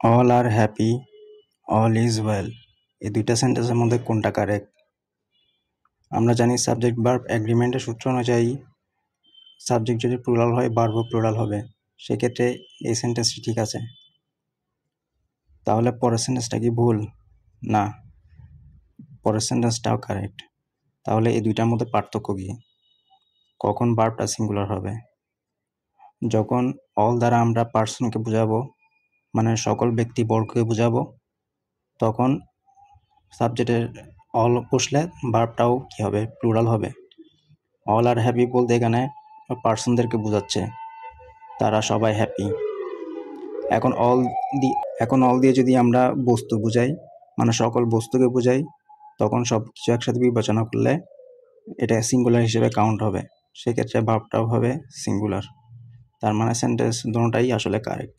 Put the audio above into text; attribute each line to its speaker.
Speaker 1: All are happy, all is well, এই দুইটা সেন্টেন্সের মধ্যে কোনটা কারেক্ট? আমরা জানি সাবজেক্ট ভার্ব এগ্রিমেন্টের সূত্র অনুযায়ী সাবজেক্ট যদি প্লুরাল হয় ভার্বও প্লুরাল হবে, সেক্ষেত্রে এই সেন্টেন্সটি ঠিক আছে। তাহলে পরের সেন্টেন্সটা কি ভুল? না, পরের সেন্টেন্সটাও কারেক্ট। তাহলে এই দুইটার মধ্যে পার্থক্য কি? কখন ভার্বটা সিঙ্গুলার হবে? যখন অল দ্বারা আমরা পার্সনকে বোঝাবো, মানে সকল ব্যক্তিবর্গকে বোঝাবো, তখন সাবজেক্টের অল বসলে ভার্বটাও কি হবে? প্লুরাল হবে। অল আর হ্যাপি বলতে এখানে পার্সনদেরকে বোঝাচ্ছে, তারা সবাই হ্যাপি। এখন অল দিয়ে যদি আমরা বস্তু বুঝাই, মানে সকল বস্তুকে বুঝাই, তখন সব কিছু একসাথে বিবেচনা করলে এটা সিঙ্গুলার হিসেবে কাউন্ট হবে, সেক্ষেত্রে ভার্বটাও হবে সিঙ্গুলার। তার মানে সেন্টেন্স দুটোটাই আসলে কারেক্ট।